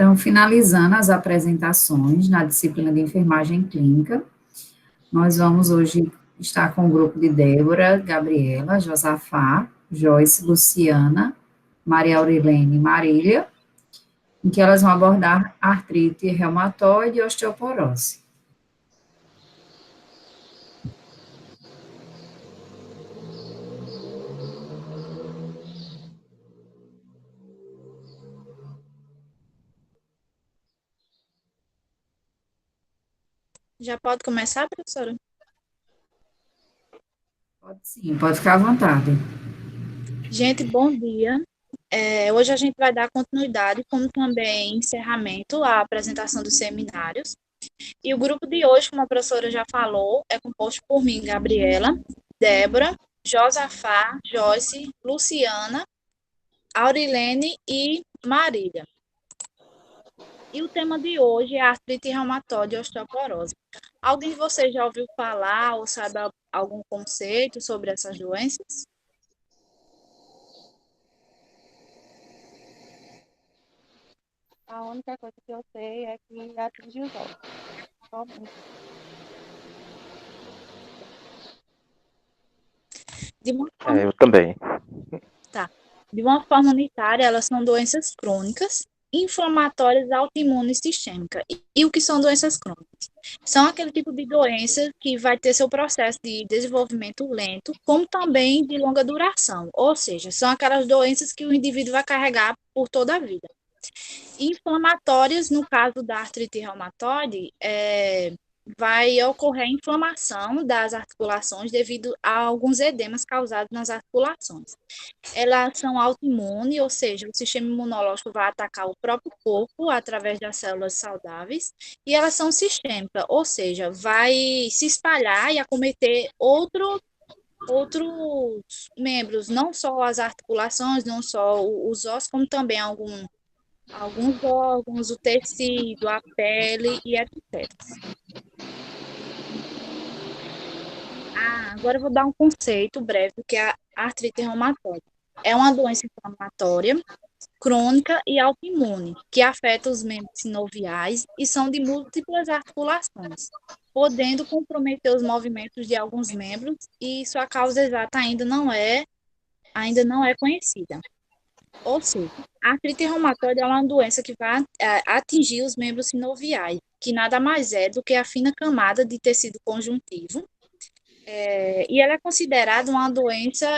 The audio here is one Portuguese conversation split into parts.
Então, finalizando as apresentações na disciplina de enfermagem clínica, nós vamos hoje estar com o grupo de Débora, Gabriela, Josafá, Joyce, Luciana, Maria Aurilene e Marília, em que elas vão abordar artrite reumatoide e osteoporose. Já pode começar, professora? Pode sim, pode ficar à vontade. Gente, bom dia. Hoje a gente vai dar continuidade, como também encerramento, à apresentação dos seminários. E o grupo de hoje, como a professora já falou, é composto por mim, Gabriela, Débora, Josafá, Joyce, Luciana, Aurilene e Marília. E o tema de hoje é artrite reumatoide e osteoporose. Alguém de vocês já ouviu falar ou sabe algum conceito sobre essas doenças? A única coisa que eu sei é que atinge os ossos. Somente. Eu também. De uma forma unitária, elas são doenças crônicas, inflamatórias, autoimunes e sistêmicas. E o que são doenças crônicas? São aquele tipo de doença que vai ter seu processo de desenvolvimento lento, como também de longa duração. Ou seja, são aquelas doenças que o indivíduo vai carregar por toda a vida. Inflamatórias, no caso da artrite reumatoide, vai ocorrer inflamação das articulações devido a alguns edemas causados nas articulações. Elas são autoimunes, ou seja, o sistema imunológico vai atacar o próprio corpo através das células saudáveis, e elas são sistêmicas, ou seja, vai se espalhar e acometer outros membros, não só as articulações, não só os ossos, como também alguns órgãos, o tecido, a pele e etc. Agora eu vou dar um conceito breve do que é a artrite reumatoide. É uma doença inflamatória, crônica e autoimune, que afeta os membros sinoviais e são de múltiplas articulações, podendo comprometer os movimentos de alguns membros, e sua causa exata ainda não é conhecida. Ou seja, a artrite reumatoide é uma doença que vai atingir os membros sinoviais, que nada mais é do que a fina camada de tecido conjuntivo, e ela é considerada uma doença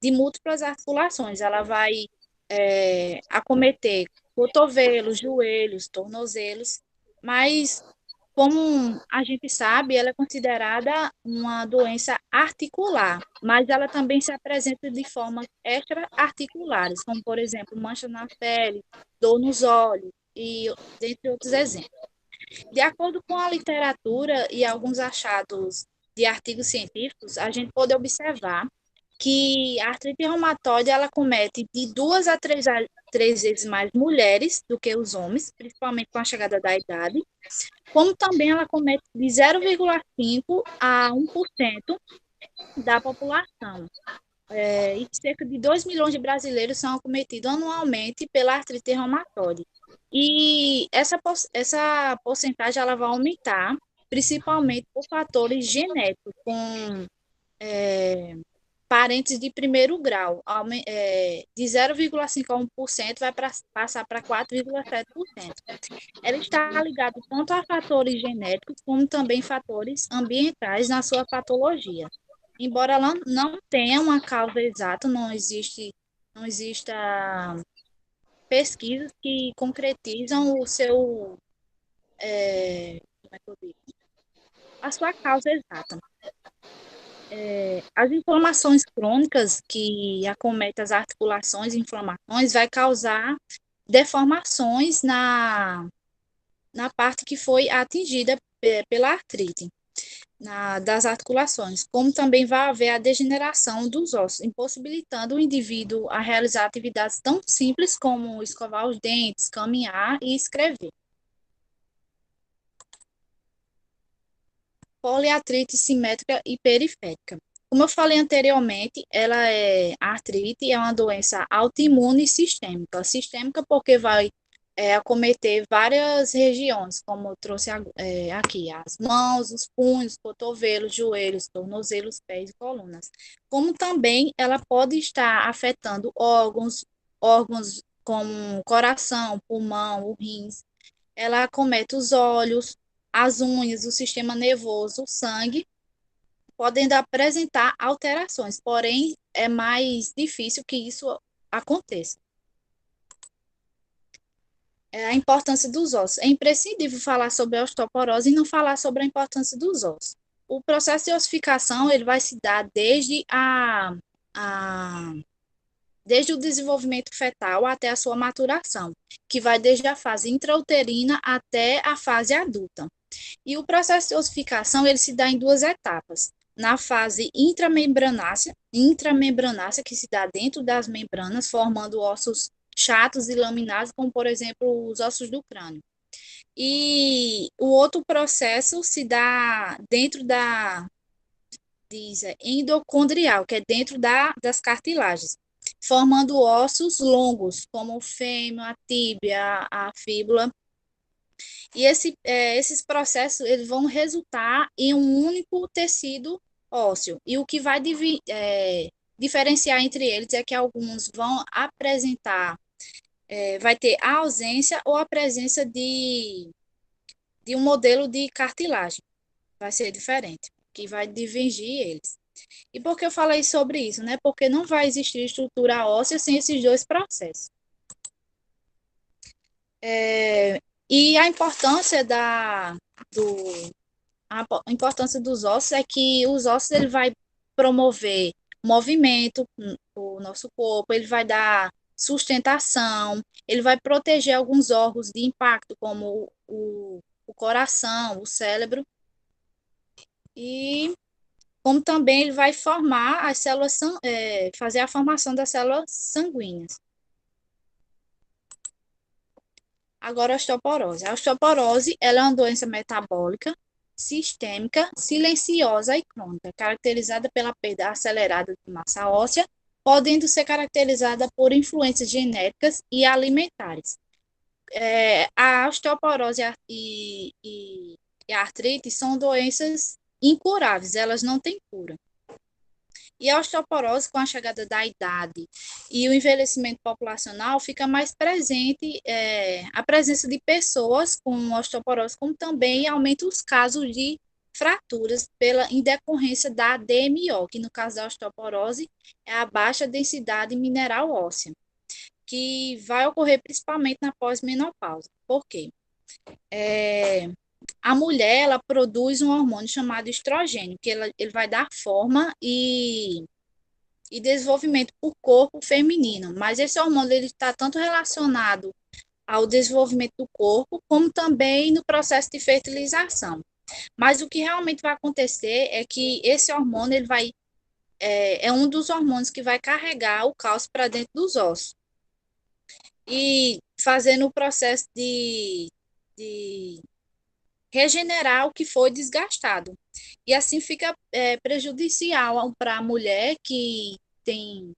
de múltiplas articulações. Ela vai acometer cotovelos, joelhos, tornozelos, mas, como a gente sabe, ela é considerada uma doença articular, mas ela também se apresenta de forma extra-articulares, como, por exemplo, mancha na pele, dor nos olhos, e dentre outros exemplos. De acordo com a literatura e alguns achados de artigos científicos, a gente pode observar que a artrite reumatoide ela comete de 2 a 3 vezes mais mulheres do que os homens, principalmente com a chegada da idade, como também ela comete de 0,5 a 1% da população. E cerca de 2 milhões de brasileiros são acometidos anualmente pela artrite reumatoide. E essa porcentagem ela vai aumentar, principalmente por fatores genéticos, com parentes de primeiro grau, de 0,5 a 1% vai passar para 4,7%. Ela está ligada tanto a fatores genéticos, como também fatores ambientais na sua patologia. Embora ela não tenha uma causa exata, não exista pesquisas que concretizam a sua causa exata. As inflamações crônicas que acometem as articulações e inflamações vai causar deformações na parte que foi atingida pela artrite, das articulações, como também vai haver a degeneração dos ossos, impossibilitando o indivíduo a realizar atividades tão simples como escovar os dentes, caminhar e escrever. Poliartrite simétrica e periférica. Como eu falei anteriormente, a artrite é uma doença autoimune e sistêmica. Sistêmica porque vai acometer várias regiões, como eu trouxe aqui, as mãos, os punhos, cotovelos, joelhos, tornozelos, pés e colunas. Como também ela pode estar afetando órgãos como coração, pulmão, o rins. Ela acomete os olhos, as unhas, o sistema nervoso, o sangue, podendo apresentar alterações, porém é mais difícil que isso aconteça. A importância dos ossos. É imprescindível falar sobre a osteoporose e não falar sobre a importância dos ossos. O processo de ossificação ele vai se dar desde o desenvolvimento fetal até a sua maturação, que vai desde a fase intrauterina até a fase adulta. E o processo de ossificação ele se dá em duas etapas. Na fase intramembranácea, que se dá dentro das membranas, formando ossos chatos e laminares, como, por exemplo, os ossos do crânio. E o outro processo se dá dentro endocondrial, que é dentro das cartilagens, formando ossos longos, como o fêmur, a tíbia, a fíbula. E esses processos eles vão resultar em um único tecido ósseo. E o que vai diferenciar entre eles é que alguns vão apresentar, vai ter a ausência ou a presença de um modelo de cartilagem. Vai ser diferente, que vai divergir eles. E por que eu falei sobre isso, né? Porque não vai existir estrutura óssea sem esses dois processos. E a importância a importância dos ossos é que os ossos ele vai promover movimento no nosso corpo, ele vai dar sustentação, ele vai proteger alguns órgãos de impacto, como o coração, o cérebro, e como também ele vai formar as células, fazer a formação das células sanguíneas. Agora, a osteoporose. A osteoporose ela é uma doença metabólica, sistêmica, silenciosa e crônica, caracterizada pela perda acelerada de massa óssea, podendo ser caracterizada por influências genéticas e alimentares. A osteoporose e a artrite são doenças incuráveis, elas não têm cura. E a osteoporose, com a chegada da idade e o envelhecimento populacional, fica mais presente a presença de pessoas com osteoporose, como também aumenta os casos de fraturas em decorrência da DMO, que no caso da osteoporose é a baixa densidade mineral óssea, que vai ocorrer principalmente na pós-menopausa. Por quê? A mulher ela produz um hormônio chamado estrogênio, que ele vai dar forma e desenvolvimento para o corpo feminino, mas esse hormônio ele está tanto relacionado ao desenvolvimento do corpo, como também no processo de fertilização. Mas o que realmente vai acontecer é que esse hormônio ele é um dos hormônios que vai carregar o cálcio para dentro dos ossos e fazendo o processo de regenerar o que foi desgastado. E assim fica prejudicial para a mulher que tem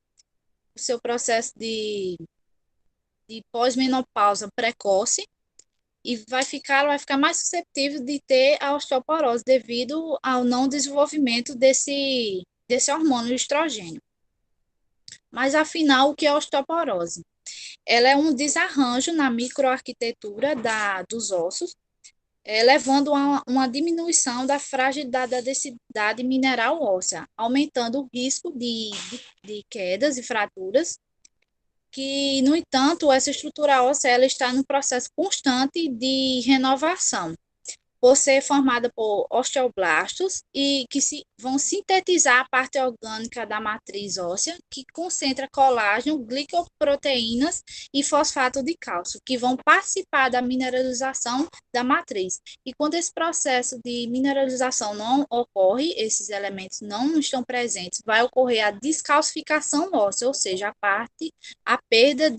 o seu processo de pós-menopausa precoce e ela vai ficar mais suscetível de ter a osteoporose devido ao não desenvolvimento desse hormônio estrogênio. Mas, afinal, o que é a osteoporose? Ela é um desarranjo na microarquitetura dos ossos, levando a uma diminuição da fragilidade da densidade mineral óssea, aumentando o risco de quedas e fraturas, que, no entanto, essa estrutura óssea ela está no processo constante de renovação, por ser formada por osteoblastos e que vão sintetizar a parte orgânica da matriz óssea, que concentra colágeno, glicoproteínas e fosfato de cálcio, que vão participar da mineralização da matriz. E quando esse processo de mineralização não ocorre, esses elementos não estão presentes, vai ocorrer a descalcificação óssea, ou seja, a perda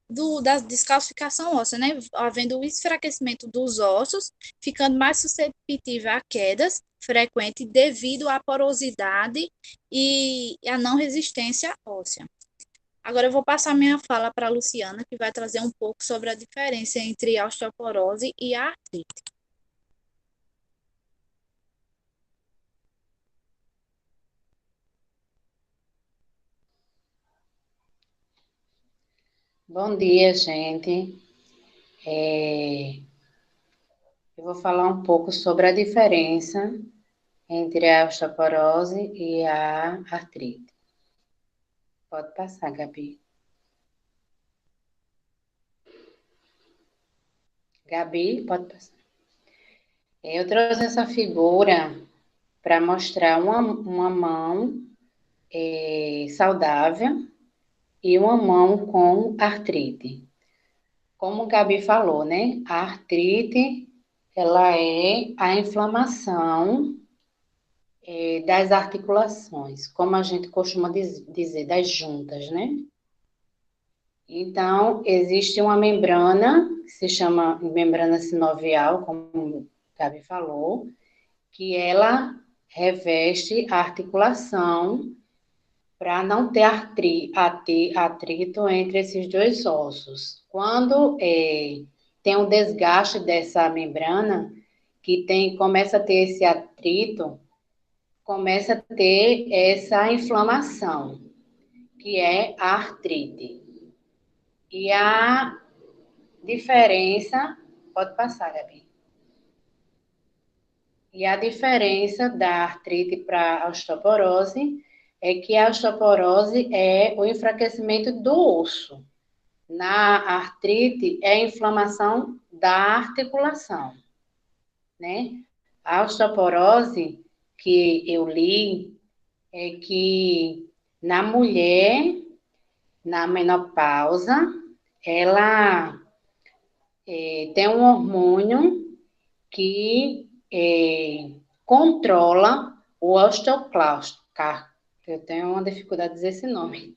da descalcificação óssea, né? Havendo o enfraquecimento dos ossos, ficando mais suscetível a quedas frequentes devido à porosidade e à não resistência óssea. Agora eu vou passar minha fala para a Luciana, que vai trazer um pouco sobre a diferença entre a osteoporose e a artrite. Bom dia, gente. Eu vou falar um pouco sobre a diferença entre a osteoporose e a artrite. Pode passar, Gabi. Gabi, pode passar. Eu trouxe essa figura para mostrar uma mão saudável e uma mão com artrite. Como o Gabi falou, né? A artrite, ela é a inflamação das articulações, como a gente costuma dizer, das juntas, né? Então, existe uma membrana, que se chama membrana sinovial, como o Gabi falou, que ela reveste a articulação para não ter atrito entre esses dois ossos. Quando tem um desgaste dessa membrana, começa a ter esse atrito, começa a ter essa inflamação, que é a artrite. E a diferença, pode passar, Gabi. E a diferença da artrite para a osteoporose é que a osteoporose é o enfraquecimento do osso. Na artrite é a inflamação da articulação, né? A osteoporose que eu li é que na mulher, na menopausa, ela tem um hormônio que controla o osteoclasto. Eu tenho uma dificuldade de dizer esse nome.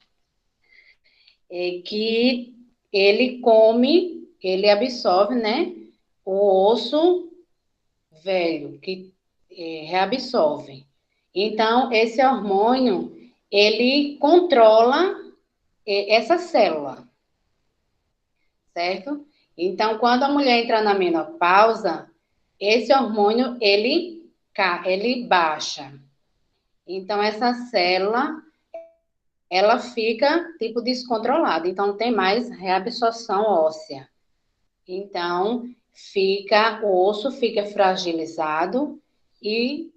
Que ele absorve, né, o osso velho, que reabsorve. Então, esse hormônio, ele controla essa célula, certo? Então, quando a mulher entra na menopausa, esse hormônio, ele baixa. Então, essa célula, ela fica, tipo, descontrolada. Então, não tem mais reabsorção óssea. Então, o osso fica fragilizado e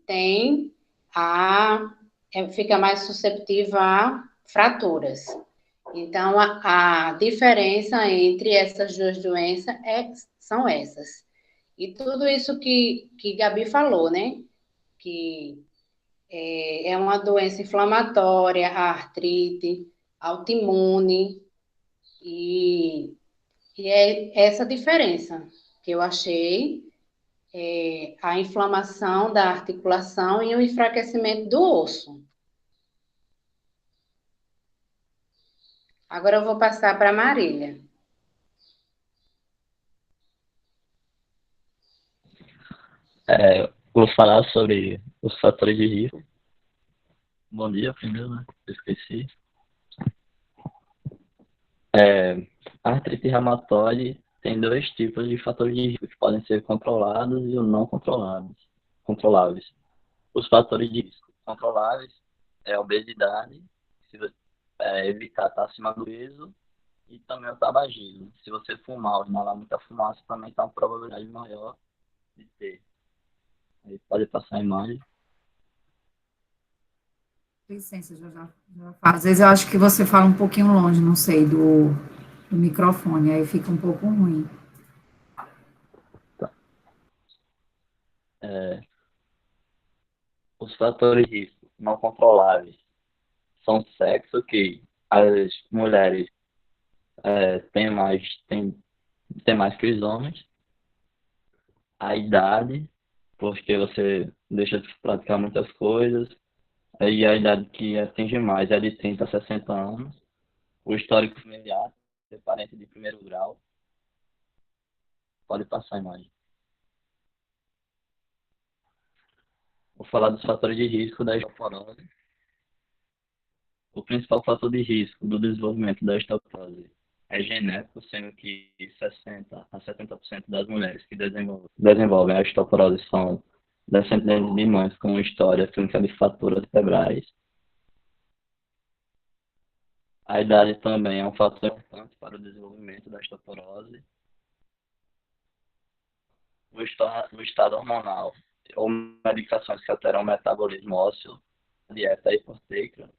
fica mais susceptível a fraturas. Então, a diferença entre essas duas doenças são essas. E tudo isso que Gabi falou, né? Que é uma doença inflamatória, a artrite, autoimune, e é essa diferença que eu achei, a inflamação da articulação e o enfraquecimento do osso. Agora eu vou passar para a Marília. Vou falar sobre os fatores de risco. Bom dia, primeiro, né? Esqueci. A artrite reumatoide tem dois tipos de fatores de risco que podem ser controlados e não controláveis. Os fatores de risco controláveis é a obesidade, evitar estar acima do peso, e também o tabagismo. Se você fumar ou inalar muita fumaça, também está uma probabilidade maior de ter. Aí pode passar a imagem. Licença, Josafá. Às vezes eu acho que você fala um pouquinho longe, não sei, do microfone, aí fica um pouco ruim. Tá. Os fatores de risco não controláveis são sexo, que as mulheres têm mais que os homens, a idade, porque você deixa de praticar muitas coisas, e a idade que atinge mais é de 30 a 60 anos, o histórico familiar, ser parente de primeiro grau. Pode passar a imagem. Vou falar dos fatores de risco da osteoporose. O principal fator de risco do desenvolvimento da osteoporose é genético, sendo que 60% a 70% das mulheres que desenvolvem a osteoporose são descendentes de mães com história clínica de fraturas cerebrais. A idade também é um fator importante para o desenvolvimento da osteoporose. O estado hormonal ou medicações que alteram o metabolismo ósseo, dieta hipoproteica,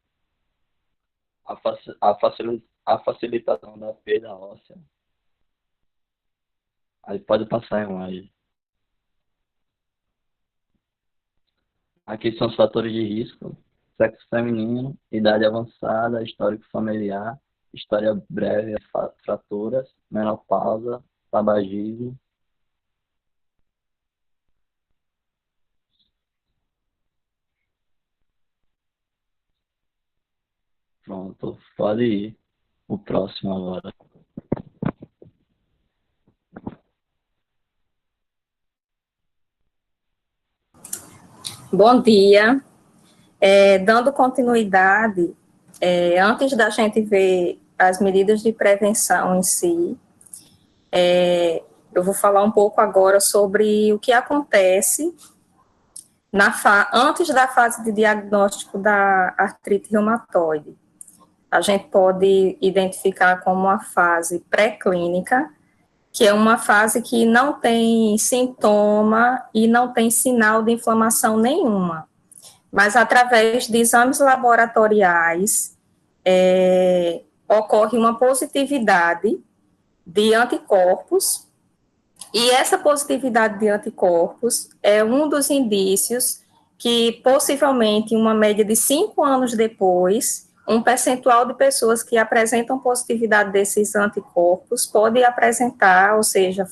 a facilitação da perda óssea. Aí pode passar a imagem. Aqui são os fatores de risco: sexo feminino, idade avançada, histórico familiar, história breve, fraturas, menopausa, tabagismo. Pronto, pode ir. O próximo agora. Bom dia. Dando continuidade, antes da gente ver as medidas de prevenção em si, eu vou falar um pouco agora sobre o que acontece antes da fase de diagnóstico da artrite reumatoide. A gente pode identificar como uma fase pré-clínica, que é uma fase que não tem sintoma e não tem sinal de inflamação nenhuma, mas através de exames laboratoriais ocorre uma positividade de anticorpos, e essa positividade de anticorpos é um dos indícios que possivelmente, uma média de 5 anos depois, um percentual de pessoas que apresentam positividade desses anticorpos pode apresentar, ou seja,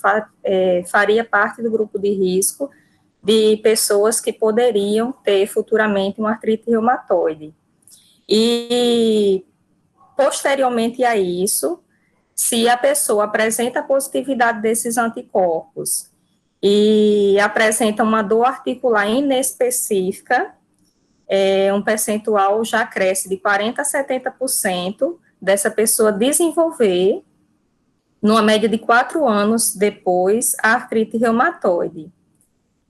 faria parte do grupo de risco de pessoas que poderiam ter futuramente uma artrite reumatoide. E, posteriormente a isso, se a pessoa apresenta a positividade desses anticorpos e apresenta uma dor articular inespecífica, um percentual já cresce de 40% a 70% dessa pessoa desenvolver, numa média de 4 anos depois, a artrite reumatoide.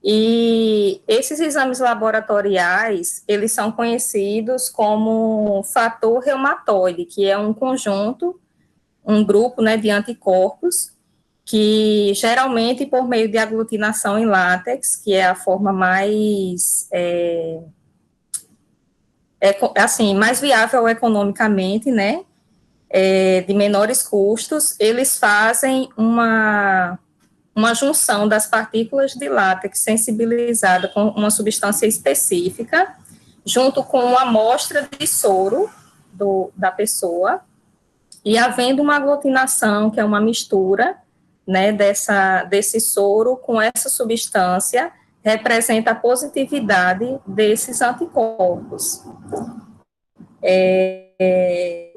E esses exames laboratoriais, eles são conhecidos como fator reumatoide, que é um conjunto, um grupo, né, de anticorpos, que geralmente por meio de aglutinação em látex, que é a forma mais, mais viável economicamente, né, de menores custos, eles fazem uma junção das partículas de látex sensibilizada com uma substância específica, junto com uma amostra de soro da pessoa, e havendo uma aglutinação, que é uma mistura, né, desse soro com essa substância, representa a positividade desses anticorpos.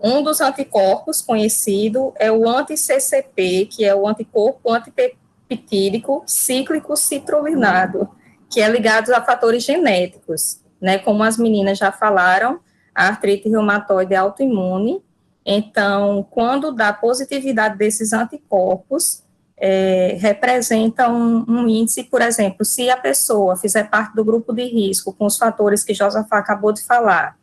Um dos anticorpos conhecido é o anti-CCP, que é o anticorpo antipeptídico cíclico citrullinado, que é ligado a fatores genéticos, né, como as meninas já falaram, a artrite reumatoide é autoimune. Então, quando dá positividade desses anticorpos, representa um índice, por exemplo, se a pessoa fizer parte do grupo de risco com os fatores que Josafá acabou de falar,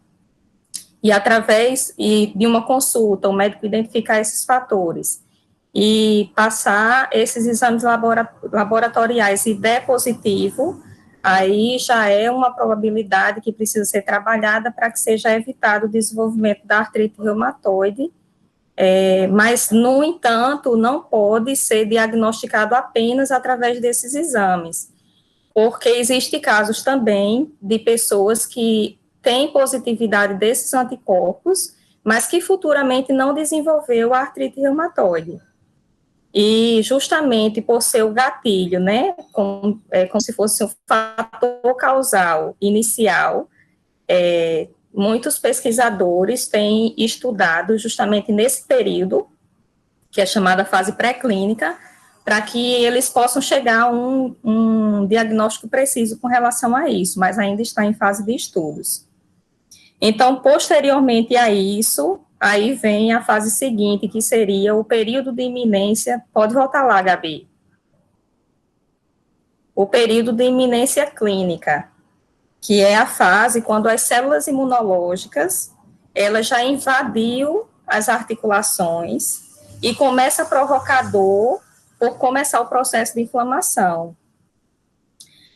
e através de uma consulta, o médico identificar esses fatores e passar esses exames laboratoriais e der positivo, aí já é uma probabilidade que precisa ser trabalhada para que seja evitado o desenvolvimento da artrite reumatoide, mas, no entanto, não pode ser diagnosticado apenas através desses exames, porque existem casos também de pessoas que têm positividade desses anticorpos, mas que futuramente não desenvolveu a artrite reumatoide. E justamente por ser o gatilho, né, como se fosse um fator causal inicial, muitos pesquisadores têm estudado justamente nesse período que é chamada fase pré-clínica, para que eles possam chegar a um diagnóstico preciso com relação a isso, mas ainda está em fase de estudos. Então, posteriormente a isso, aí vem a fase seguinte, que seria o período de iminência. Pode voltar lá, Gabi. O período de iminência clínica, que é a fase quando as células imunológicas, elas já invadiu as articulações e começa a provocar dor por começar o processo de inflamação.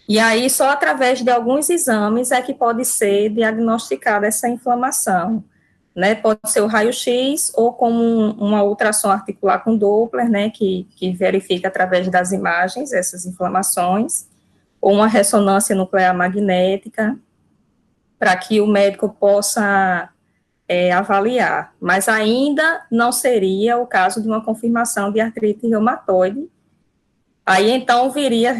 E aí, só através de alguns exames é que pode ser diagnosticada essa inflamação, né? Pode ser o raio-x ou como uma ultrassom articular com Doppler, né? Que verifica através das imagens essas inflamações, ou uma ressonância nuclear magnética, para que o médico possa avaliar. Mas ainda não seria o caso de uma confirmação de artrite reumatoide. Aí, então, viria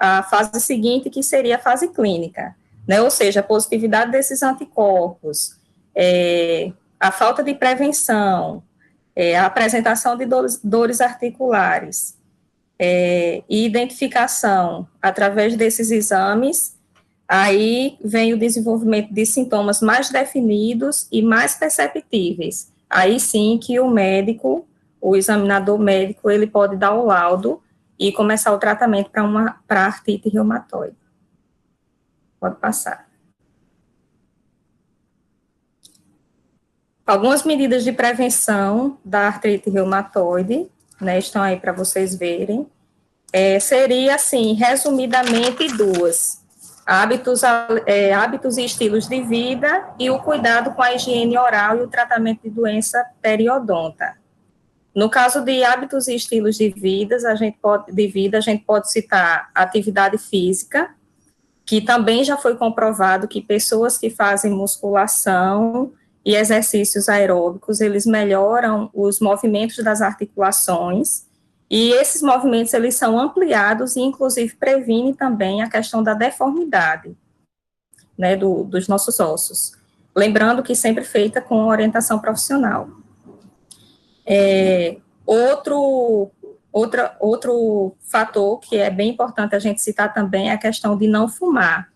a fase seguinte, que seria a fase clínica, né? Ou seja, a positividade desses anticorpos, a falta de prevenção, a apresentação de dores articulares, e identificação através desses exames, aí vem o desenvolvimento de sintomas mais definidos e mais perceptíveis. Aí sim que o médico, o examinador médico, ele pode dar o laudo e começar o tratamento para artrite reumatoide. Pode passar. Algumas medidas de prevenção da artrite reumatoide, né, estão aí para vocês verem. Seria, assim, resumidamente, duas. Hábitos e estilos de vida e o cuidado com a higiene oral e o tratamento de doença periodonta. No caso de hábitos e estilos de vida, a gente pode citar atividade física, que também já foi comprovado que pessoas que fazem musculação e exercícios aeróbicos, eles melhoram os movimentos das articulações, e esses movimentos, eles são ampliados e, inclusive, previnem também a questão da deformidade, né, dos nossos ossos. Lembrando que sempre feita com orientação profissional. Outro fator que é bem importante a gente citar também é a questão de não fumar.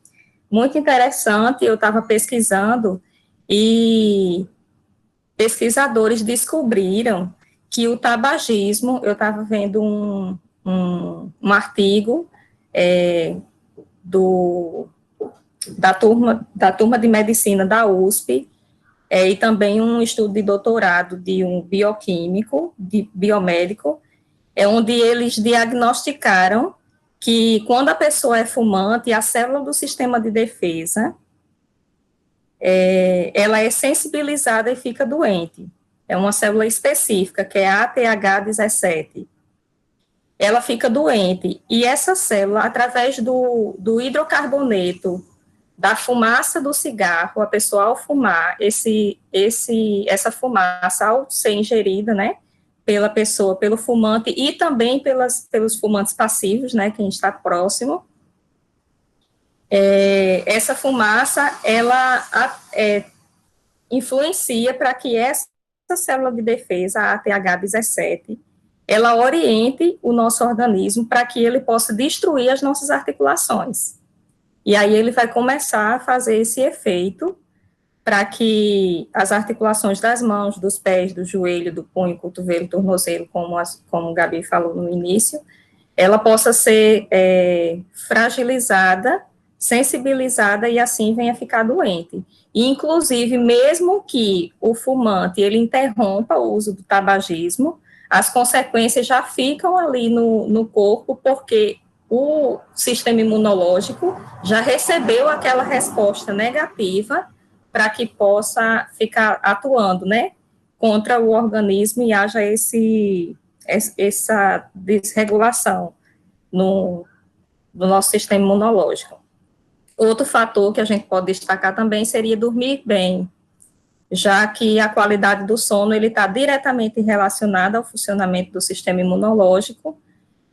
Muito interessante, eu estava pesquisando e pesquisadores descobriram que o tabagismo, eu estava vendo um artigo da turma de medicina da USP, e também um estudo de doutorado de um bioquímico, de biomédico, onde eles diagnosticaram que quando a pessoa é fumante, a célula do sistema de defesa, ela é sensibilizada e fica doente. É uma célula específica, que é a ATH17. Ela fica doente, e essa célula, através do hidrocarboneto, da fumaça do cigarro, a pessoa ao fumar, essa fumaça, ao ser ingerida, né, pela pessoa, pelo fumante, e também pelos fumantes passivos, né, quem está próximo, essa fumaça, ela influencia para que essa célula de defesa, a ATH17, ela oriente o nosso organismo para que ele possa destruir as nossas articulações. E aí ele vai começar a fazer esse efeito para que as articulações das mãos, dos pés, do joelho, do punho, cotovelo, tornozelo, como o Gabi falou no início, ela possa ser fragilizada, sensibilizada e assim venha ficar doente. E, inclusive, mesmo que o fumante ele interrompa o uso do tabagismo, as consequências já ficam ali no corpo, porque o sistema imunológico já recebeu aquela resposta negativa para que possa ficar atuando, né, contra o organismo e haja essa desregulação no nosso sistema imunológico. Outro fator que a gente pode destacar também seria dormir bem, já que a qualidade do sono ele está diretamente relacionada ao funcionamento do sistema imunológico,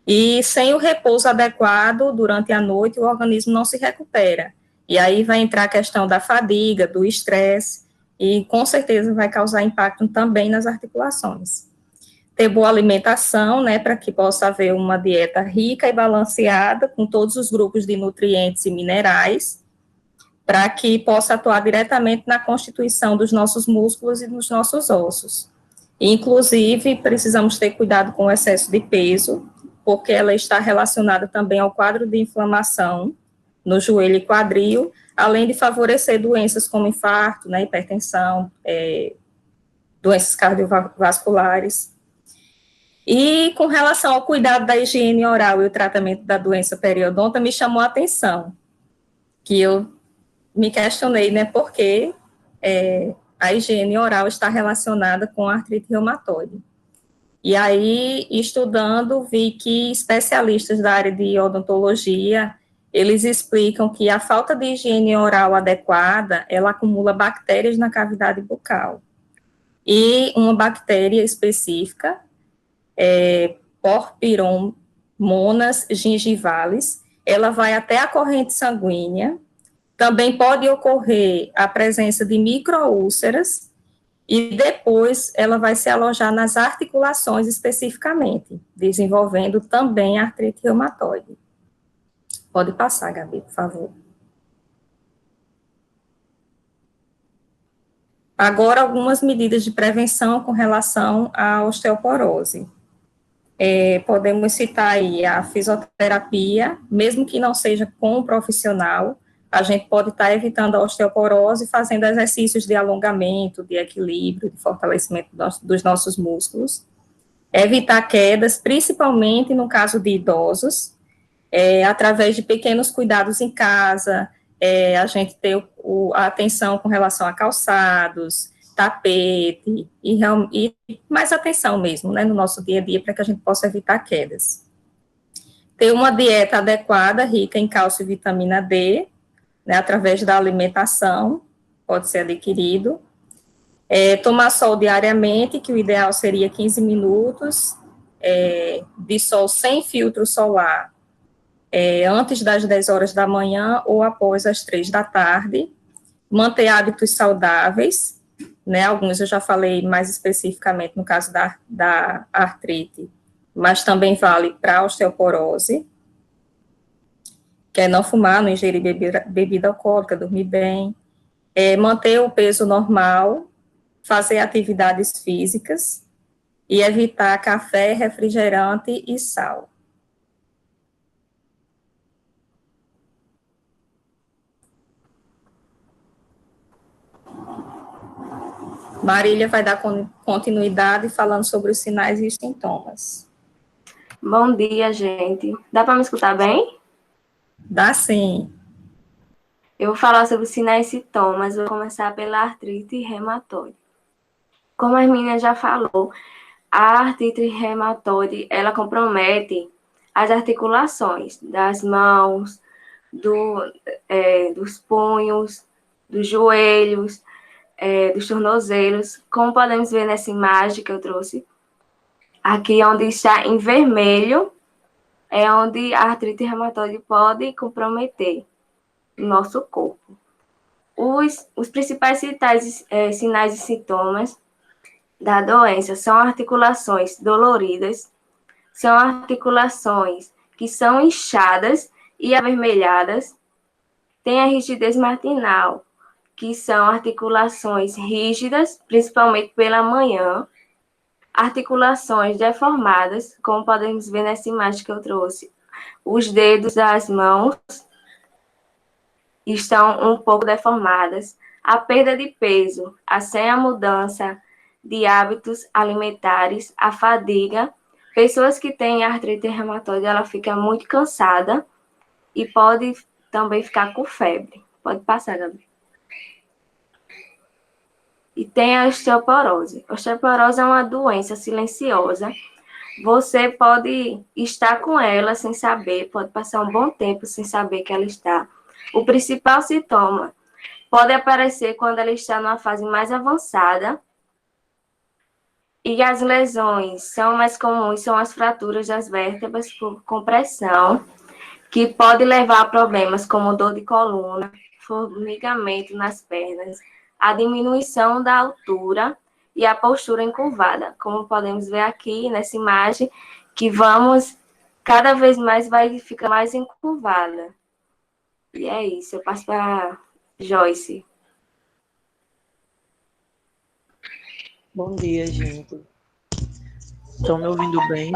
e sem o repouso adequado durante a noite, o organismo não se recupera. E aí vai entrar a questão da fadiga, do estresse, e com certeza vai causar impacto também nas articulações. ter boa alimentação, né, para que possa haver uma dieta rica e balanceada, com todos os grupos de nutrientes e minerais, para que possa atuar diretamente na constituição dos nossos músculos e dos nossos ossos. Inclusive, precisamos ter cuidado com o excesso de peso, porque ela está relacionada também ao quadro de inflamação no joelho e quadril, além de favorecer doenças como infarto, né, hipertensão, doenças cardiovasculares. E com relação ao cuidado da higiene oral e o tratamento da doença periodonta, me chamou a atenção, que eu me questionei, né, por que a higiene oral está relacionada com a artrite reumatoide. E aí, estudando, vi que especialistas da área de odontologia, eles explicam que a falta de higiene oral adequada, ela acumula bactérias na cavidade bucal. E uma bactéria específica, Porphyromonas gingivalis, ela vai até a corrente sanguínea. Também pode ocorrer a presença de microúlceras e depois ela vai se alojar nas articulações especificamente, desenvolvendo também a artrite reumatoide. Pode passar, Gabi, por favor. Agora, algumas medidas de prevenção com relação à osteoporose. Podemos citar aí a fisioterapia, mesmo que não seja com um profissional, a gente pode estar evitando a osteoporose fazendo exercícios de alongamento, de equilíbrio, de fortalecimento dos nossos músculos. Evitar quedas, principalmente no caso de idosos, através de pequenos cuidados em casa, a gente ter a atenção com relação a calçados, tapete, e mais atenção mesmo, né, no nosso dia a dia, para que a gente possa evitar quedas. Ter uma dieta adequada, rica em cálcio e vitamina D, né, através da alimentação, pode ser adquirido. Tomar sol diariamente, que o ideal seria 15 minutos, de sol sem filtro solar, antes das 10 horas da manhã ou após as 3 da tarde. Manter hábitos saudáveis, né, alguns eu já falei mais especificamente no caso da artrite, mas também vale para a osteoporose, que é não fumar, não ingerir bebida alcoólica, dormir bem, manter o peso normal, fazer atividades físicas e evitar café, refrigerante e sal. Marília vai dar continuidade falando sobre os sinais e sintomas. Bom dia, gente. Dá para me escutar bem? Dá sim. Eu vou falar sobre os sinais e sintomas. Vou começar pela artrite reumatoide. Como a Hermínia já falou, a artrite reumatoide, ela compromete as articulações das mãos, dos punhos, dos joelhos, dos tornozelos. Como podemos ver nessa imagem que eu trouxe, aqui onde está em vermelho, é onde a artrite reumatoide pode comprometer o nosso corpo. Os principais sinais e sintomas da doença são articulações doloridas, são articulações que são inchadas e avermelhadas, tem a rigidez matinal, que são articulações rígidas, principalmente pela manhã, articulações deformadas, como podemos ver nessa imagem que eu trouxe. Os dedos das mãos estão um pouco deformadas. A perda de peso, sem a mudança de hábitos alimentares, a fadiga. Pessoas que têm artrite reumatoide, ela fica muito cansada e pode também ficar com febre. Pode passar, Gabi. E tem a osteoporose. A osteoporose é uma doença silenciosa. Você pode estar com ela sem saber, pode passar um bom tempo sem saber que ela está. O principal sintoma pode aparecer quando ela está numa fase mais avançada. E as lesões são mais comuns, são as fraturas das vértebras por compressão, que pode levar a problemas como dor de coluna, formigamento nas pernas, a diminuição da altura e a postura encurvada. Como podemos ver aqui nessa imagem, que vamos, cada vez mais vai ficar mais encurvada. E é isso, eu passo para Joyce. Bom dia, gente. Estão me ouvindo bem?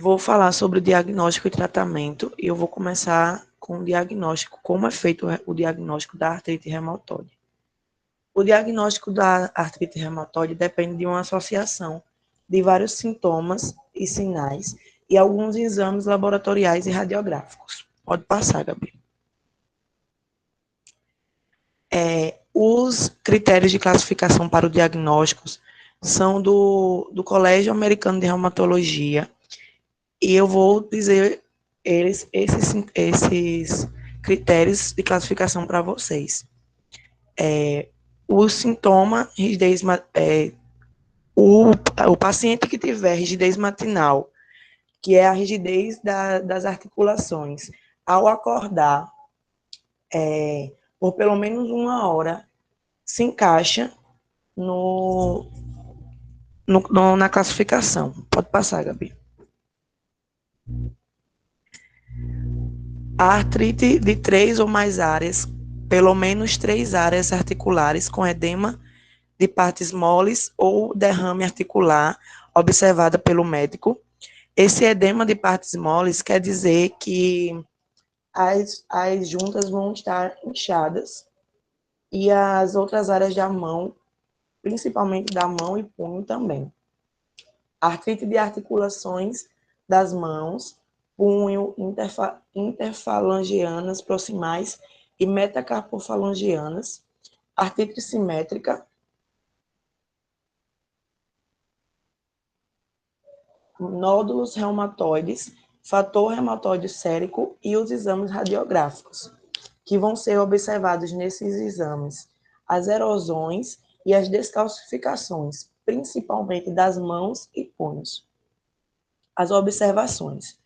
Vou falar sobre o diagnóstico e tratamento, e eu vou começar com o diagnóstico, como é feito o diagnóstico da artrite reumatoide. O diagnóstico da artrite reumatoide depende de uma associação de vários sintomas e sinais e alguns exames laboratoriais e radiográficos. Pode passar, Gabi. Os critérios de classificação para o diagnóstico são do Colégio Americano de Reumatologia, e eu vou dizer esses critérios de classificação para vocês. O sintoma, rigidez, o paciente que tiver rigidez matinal, que é a rigidez das articulações, ao acordar, por pelo menos 1 hora, se encaixa na classificação. Pode passar, Gabi. A artrite de 3 ou mais áreas, pelo menos 3 áreas articulares com edema de partes moles ou derrame articular, observada pelo médico. Esse edema de partes moles quer dizer que as juntas vão estar inchadas e as outras áreas da mão, principalmente da mão e punho também. Artrite de articulações das mãos, punho, interfalangianas proximais e metacarpofalangianas. Artrite simétrica, nódulos reumatoides, fator reumatoide sérico e os exames radiográficos, que vão ser observados nesses exames: as erosões e as descalcificações, principalmente das mãos e punhos. As observações.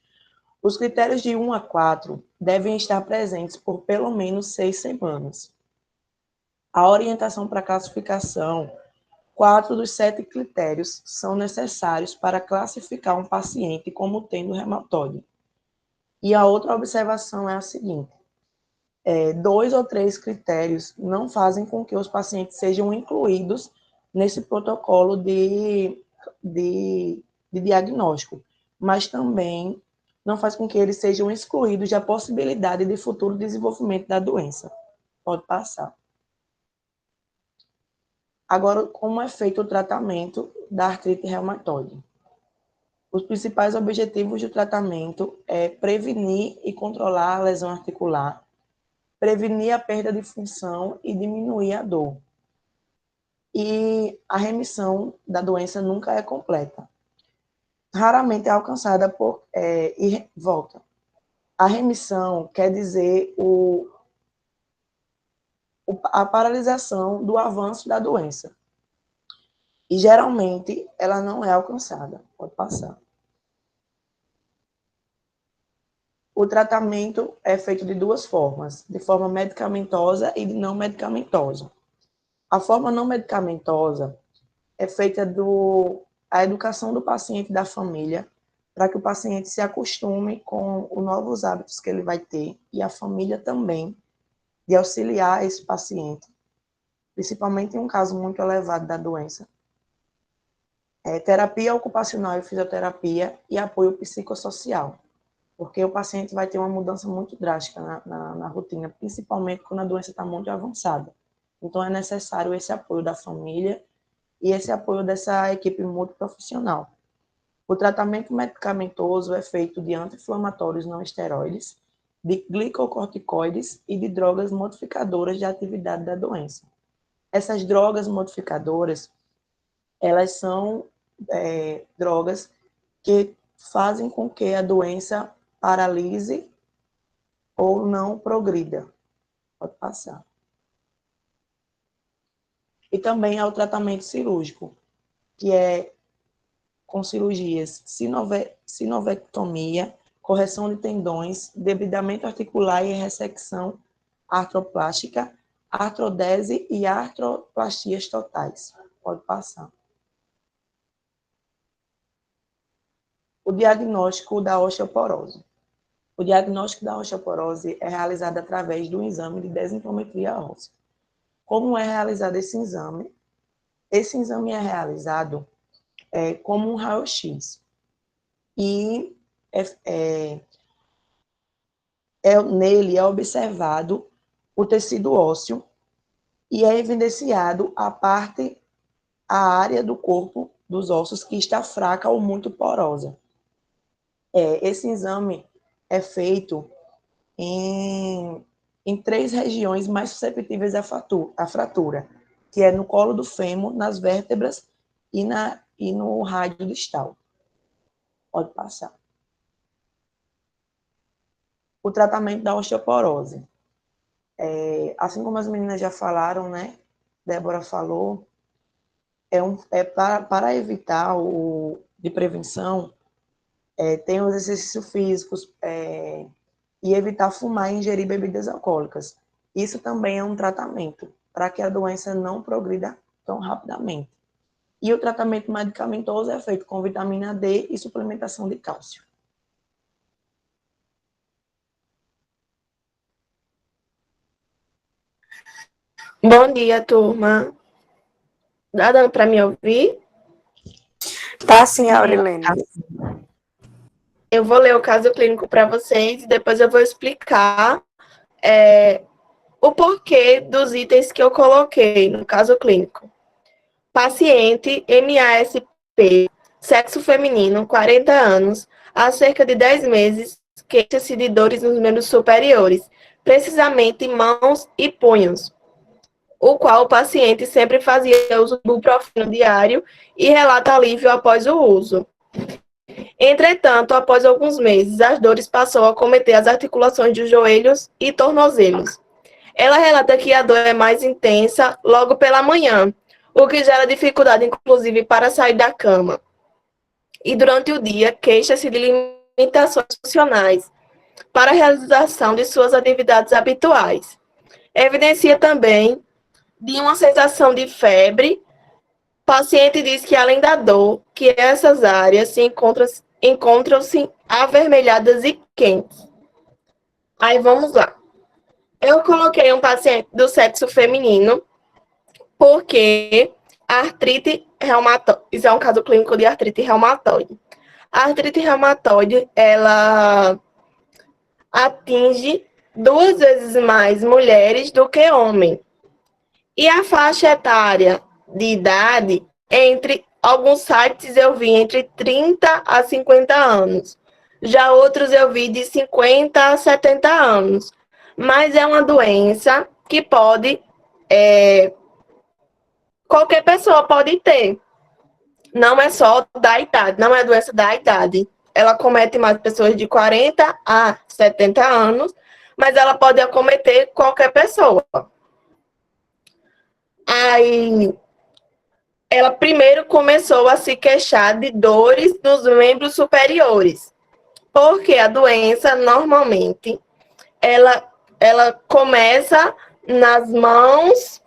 Os critérios de 1 a 4 devem estar presentes por pelo menos 6 semanas. A orientação para classificação: 4 dos 7 critérios são necessários para classificar um paciente como tendo reumatoide. E a outra observação é a seguinte: 2 ou 3 critérios não fazem com que os pacientes sejam incluídos nesse protocolo de diagnóstico, mas também não faz com que eles sejam excluídos da possibilidade de futuro desenvolvimento da doença. Pode passar. Agora, como é feito o tratamento da artrite reumatoide? Os principais objetivos do tratamento é prevenir e controlar a lesão articular, prevenir a perda de função e diminuir a dor. E a remissão da doença nunca é completa. Raramente é alcançada e volta. A remissão quer dizer a paralisação do avanço da doença. E, geralmente, ela não é alcançada. Pode passar. O tratamento é feito de 2 formas: de forma medicamentosa e de não medicamentosa. A forma não medicamentosa é feita a educação do paciente e da família, para que o paciente se acostume com os novos hábitos que ele vai ter, e a família também, de auxiliar esse paciente, principalmente em um caso muito elevado da doença. Terapia ocupacional e fisioterapia e apoio psicossocial, porque o paciente vai ter uma mudança muito drástica na rotina, principalmente quando a doença está muito avançada. Então, é necessário esse apoio da família e esse apoio dessa equipe multiprofissional. O tratamento medicamentoso é feito de anti-inflamatórios não esteroides, de glicocorticoides e de drogas modificadoras de atividade da doença. Essas drogas modificadoras, elas são drogas que fazem com que a doença paralise ou não progrida. Pode passar. E também há o tratamento cirúrgico, que é com cirurgias sinovectomia, correção de tendões, debridamento articular e ressecção artroplástica, artrodese e artroplastias totais. Pode passar. O diagnóstico da osteoporose. O diagnóstico da osteoporose é realizado através do exame de densitometria óssea. Como é realizado esse exame? Esse exame é realizado como um raio-x. E nele é observado o tecido ósseo e é evidenciado a área do corpo dos ossos que está fraca ou muito porosa. Esse exame é feito em 3 regiões mais susceptíveis à fratura, que é no colo do fêmur, nas vértebras e no rádio distal. Pode passar. O tratamento da osteoporose. Assim como as meninas já falaram, né? Débora falou, para evitar de prevenção, tem os exercícios físicos e evitar fumar e ingerir bebidas alcoólicas. Isso também é um tratamento para que a doença não progrida tão rapidamente. E o tratamento medicamentoso é feito com vitamina D e suplementação de cálcio. Bom dia, turma. Tá dando para me ouvir? Tá sim, Aurilene. Eu vou ler o caso clínico para vocês e depois eu vou explicar o porquê dos itens que eu coloquei no caso clínico. Paciente MASP, sexo feminino, 40 anos, há cerca de 10 meses, queixa-se de dores nos membros superiores, precisamente mãos e punhos, o qual o paciente sempre fazia uso do ibuprofeno diário e relata alívio após o uso. Entretanto, após alguns meses, as dores passou a acometer as articulações dos joelhos e tornozelos. Ela relata que a dor é mais intensa logo pela manhã, o que gera dificuldade, inclusive, para sair da cama. E durante o dia, queixa-se de limitações funcionais para a realização de suas atividades habituais. Evidencia também de uma sensação de febre. O paciente diz que, além da dor, que essas áreas encontram-se avermelhadas e quentes. Aí vamos lá. Eu coloquei um paciente do sexo feminino porque a artrite reumatoide, isso é um caso clínico de artrite reumatoide. A artrite reumatoide, ela atinge 2 vezes mais mulheres do que homens. E a faixa etária de idade, alguns sites eu vi entre 30 a 50 anos. Já outros eu vi de 50 a 70 anos. Mas é uma doença que pode... qualquer pessoa pode ter. Não é só da idade, não é doença da idade. Ela acomete mais pessoas de 40 a 70 anos, mas ela pode acometer qualquer pessoa. Aí, ela primeiro começou a se queixar de dores nos membros superiores, porque a doença, normalmente, ela começa nas mãos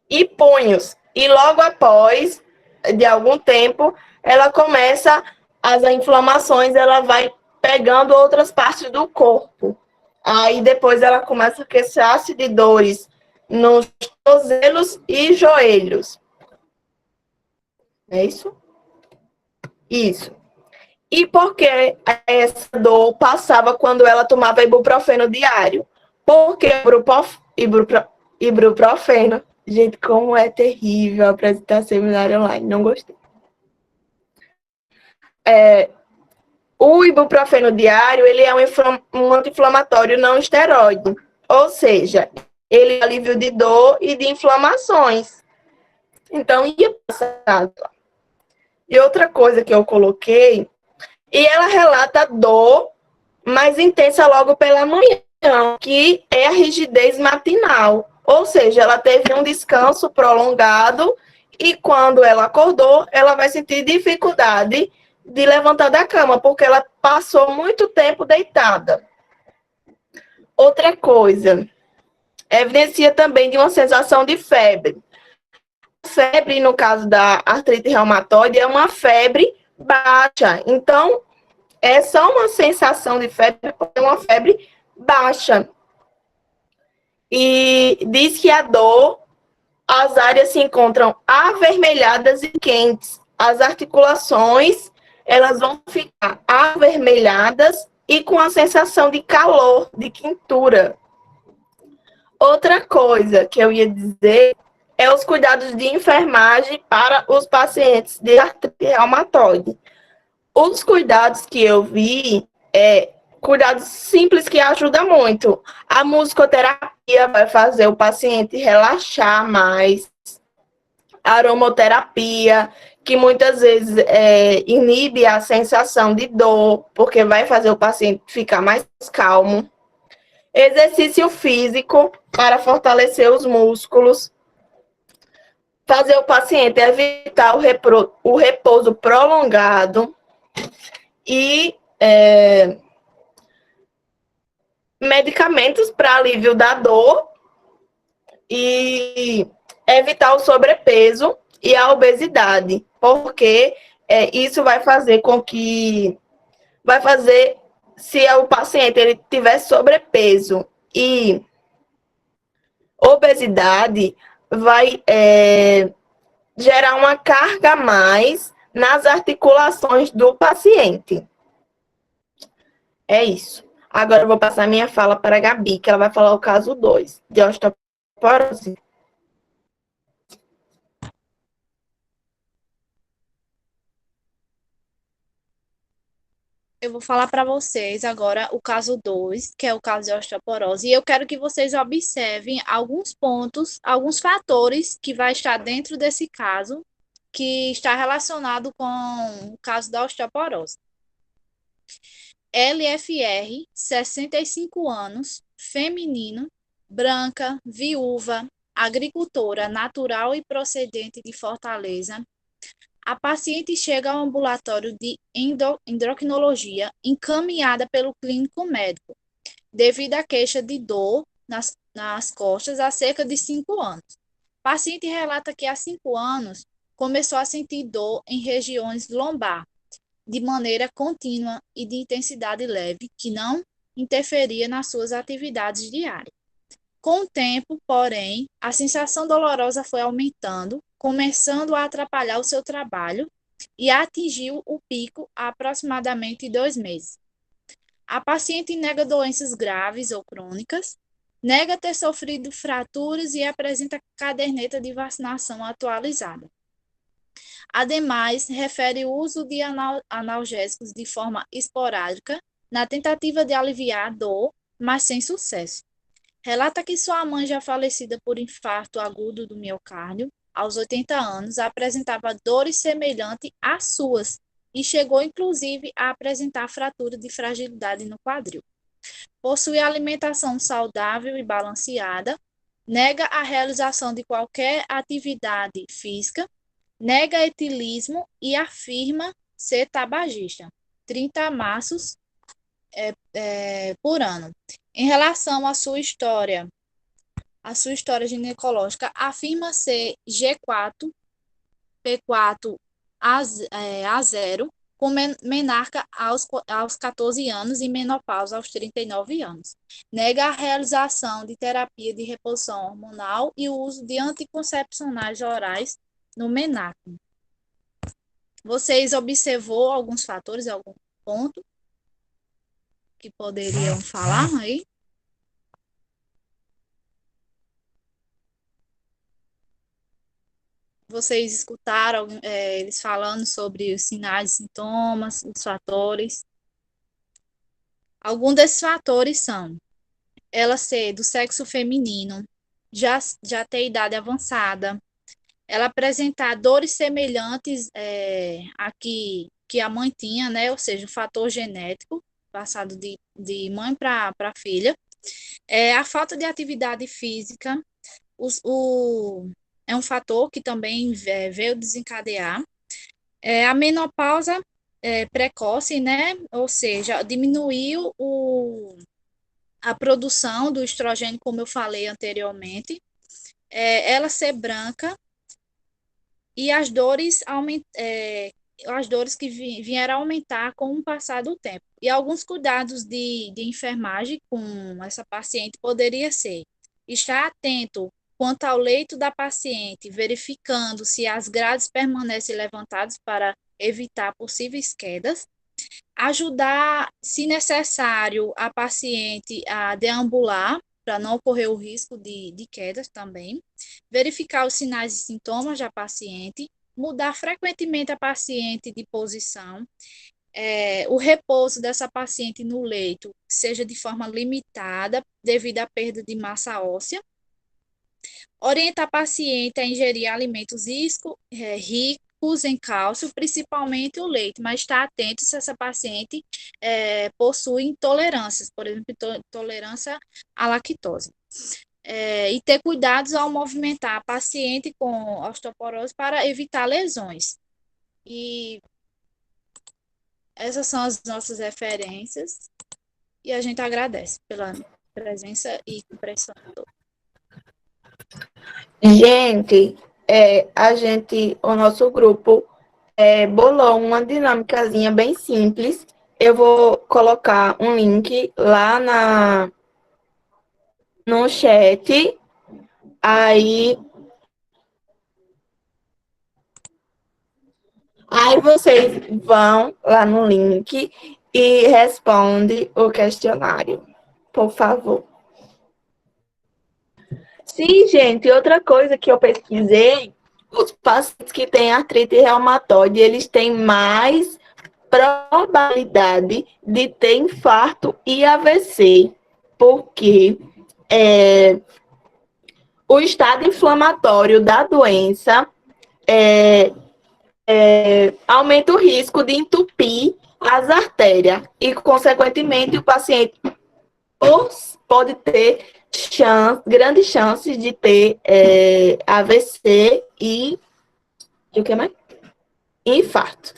e punhos, e logo após, de algum tempo, ela começa, as inflamações, ela vai pegando outras partes do corpo. Aí depois ela começa a queixar-se de dores nos tornozelos e joelhos. É isso? Isso. E por que essa dor passava quando ela tomava ibuprofeno diário? Porque ibuprofeno, gente, como é terrível apresentar seminário online, não gostei. O ibuprofeno diário, ele é um anti-inflamatório não esteroide, ou seja, ele é alívio de dor e de inflamações. Então, ia passar. E outra coisa que eu coloquei, e ela relata dor mais intensa logo pela manhã, que é a rigidez matinal. Ou seja, ela teve um descanso prolongado e quando ela acordou, ela vai sentir dificuldade de levantar da cama, porque ela passou muito tempo deitada. Outra coisa, evidencia também de uma sensação de febre. Febre, no caso da artrite reumatoide, é uma febre baixa. Então, é só uma sensação de febre, é uma febre baixa. E diz que a dor, as áreas se encontram avermelhadas e quentes. As articulações, elas vão ficar avermelhadas e com a sensação de calor, de quentura. Outra coisa que eu ia dizer é os cuidados de enfermagem para os pacientes de artrite reumatoide. Os cuidados que eu vi cuidados simples que ajudam muito. A musicoterapia vai fazer o paciente relaxar mais. A aromoterapia, que muitas vezes inibe a sensação de dor, porque vai fazer o paciente ficar mais calmo. Exercício físico para fortalecer os músculos. Fazer o paciente evitar o repouso prolongado. E medicamentos para alívio da dor e evitar o sobrepeso e a obesidade, porque isso vai fazer com que se o paciente ele tiver sobrepeso e obesidade, vai gerar uma carga a mais nas articulações do paciente. É isso. Agora eu vou passar minha fala para a Gabi, que ela vai falar o caso 2, de osteoporose. Eu vou falar para vocês agora o caso 2, que é o caso de osteoporose, e eu quero que vocês observem alguns pontos, alguns fatores que vai estar dentro desse caso, que está relacionado com o caso da osteoporose. LFR, 65 anos, feminino, branca, viúva, agricultora natural e procedente de Fortaleza. A paciente chega ao ambulatório de endocrinologia encaminhada pelo clínico médico, devido à queixa de dor nas costas há cerca de 5 anos. O paciente relata que há 5 anos começou a sentir dor em regiões lombar, de maneira contínua e de intensidade leve, que não interferia nas suas atividades diárias. Com o tempo, porém, a sensação dolorosa foi aumentando, começando a atrapalhar o seu trabalho e atingiu o pico há aproximadamente 2 meses. A paciente nega doenças graves ou crônicas, nega ter sofrido fraturas e apresenta caderneta de vacinação atualizada. Ademais, refere o uso de analgésicos de forma esporádica, na tentativa de aliviar a dor, mas sem sucesso. Relata que sua mãe, já falecida por infarto agudo do miocárdio, aos 80 anos, apresentava dores semelhantes às suas e chegou, inclusive, a apresentar fratura de fragilidade no quadril. Possui alimentação saudável e balanceada, nega a realização de qualquer atividade física, nega etilismo e afirma ser tabagista. 30 maços por ano. Em relação à sua história ginecológica, afirma ser G4, P4 A0, com menarca aos 14 anos e menopausa aos 39 anos. Nega a realização de terapia de reposição hormonal e o uso de anticoncepcionais orais no menarca. Vocês observou alguns fatores, algum ponto que poderiam falar aí? Vocês escutaram eles falando sobre os sinais e sintomas, os fatores? Alguns desses fatores são ela ser do sexo feminino, já ter idade avançada, ela apresentar dores semelhantes a que a mãe tinha, né? Ou seja, um fator genético, passado de mãe para filha. A falta de atividade física, é um fator que também veio desencadear. A menopausa precoce, né? Ou seja, diminuiu a produção do estrogênio, como eu falei anteriormente, ela ser branca e as dores que vieram a aumentar com o passar do tempo. E alguns cuidados de enfermagem com essa paciente poderia ser estar atento quanto ao leito da paciente, verificando se as grades permanecem levantadas para evitar possíveis quedas, ajudar, se necessário, a paciente a deambular, para não ocorrer o risco de quedas também, verificar os sinais e sintomas da paciente, mudar frequentemente a paciente de posição, o repouso dessa paciente no leito seja de forma limitada, devido à perda de massa óssea, orientar a paciente a ingerir alimentos ricos em cálcio, principalmente o leite, mas estar atento se essa paciente possui intolerâncias, por exemplo, intolerância à lactose. E ter cuidados ao movimentar a paciente com osteoporose para evitar lesões. E essas são as nossas referências e a gente agradece pela presença e compreensão. Gente, o nosso grupo bolou uma dinâmicazinha bem simples. Eu vou colocar um link lá no chat. Aí vocês vão lá no link e respondem o questionário, por favor. Sim, gente, outra coisa que eu pesquisei, os pacientes que têm artrite reumatoide, eles têm mais probabilidade de ter infarto e AVC, porque o estado inflamatório da doença aumenta o risco de entupir as artérias e, consequentemente, o paciente pode ter grandes chances de ter AVC e o que mais? Infarto.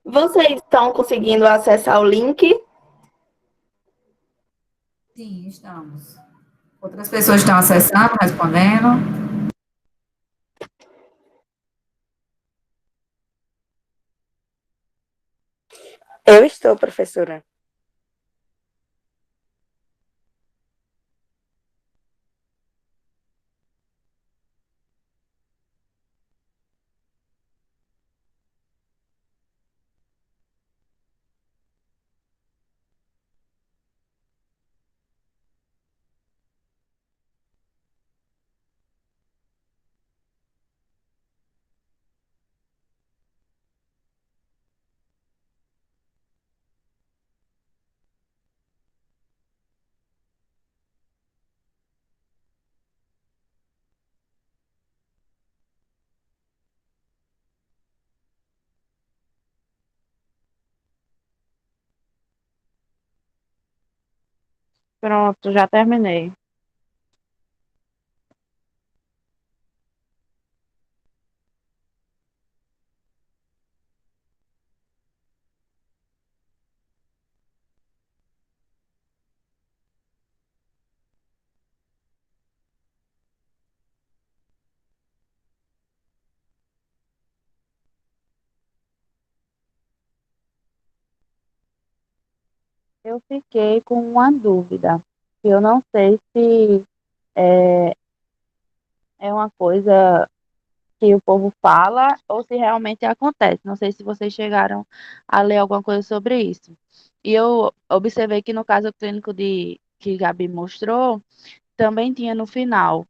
Vocês estão conseguindo acessar o link? Sim, estamos. Outras pessoas estão acessando, respondendo. Eu estou, professora. Pronto, já terminei. Eu fiquei com uma dúvida. Eu não sei se é, é uma coisa que o povo fala ou se realmente acontece. Não sei se vocês chegaram a ler alguma coisa sobre isso. E eu observei que no caso clínico que Gabi mostrou, também tinha no final.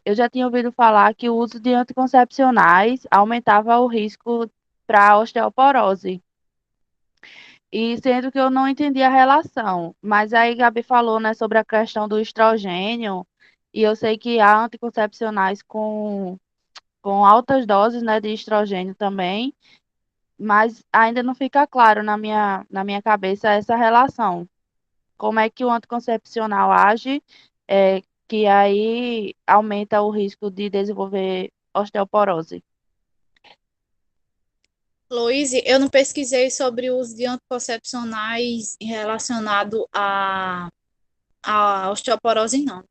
Eu já tinha ouvido falar que o uso de anticoncepcionais aumentava o risco para osteoporose. E sendo que eu não entendi a relação. Mas aí Gabi falou, né, sobre a questão do estrogênio, e eu sei que há anticoncepcionais com com altas doses, né, de estrogênio também, mas ainda não fica claro na minha cabeça essa relação. Como é que o anticoncepcional age, que aí aumenta o risco de desenvolver osteoporose. Luíse, eu não pesquisei sobre o uso de anticoncepcionais relacionado à osteoporose, não.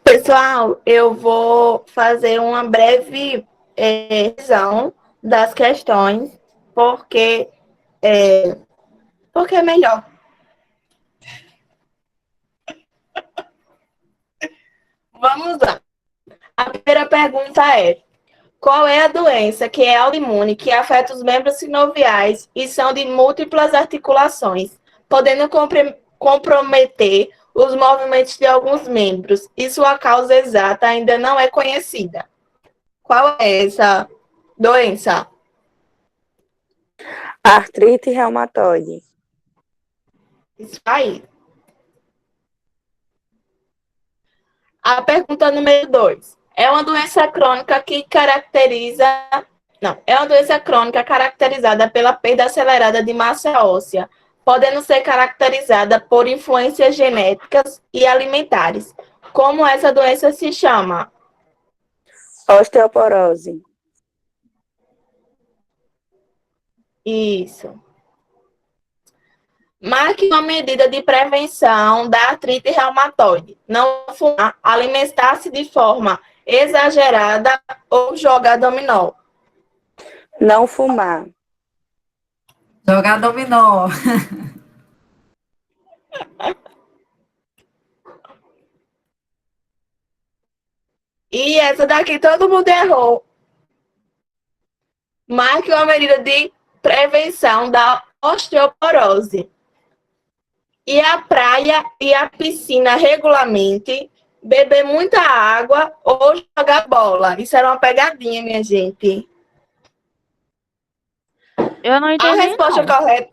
Pessoal, eu vou fazer uma breve revisão das questões, porque porque é melhor. Vamos lá. A primeira pergunta é: qual é a doença que é autoimune, que afeta os membros sinoviais e são de múltiplas articulações, podendo comprometer os movimentos de alguns membros, e sua causa exata ainda não é conhecida? Qual é essa doença? Artrite reumatoide. Isso aí. A pergunta número 2. É uma doença crônica que caracteriza... Não, é uma doença crônica caracterizada pela perda acelerada de massa óssea, podendo ser caracterizada por influências genéticas e alimentares. Como essa doença se chama? Osteoporose. Isso. Marque uma medida de prevenção da artrite reumatoide. Não fumar, alimentar-se de forma exagerada ou jogar dominó. Não fumar. Jogar dominó. E essa daqui todo mundo errou. Marque uma medida de prevenção da osteoporose. E a praia e a piscina regularmente, beber muita água ou jogar bola. Isso era uma pegadinha, minha gente. Eu não A entendi, resposta não. correta,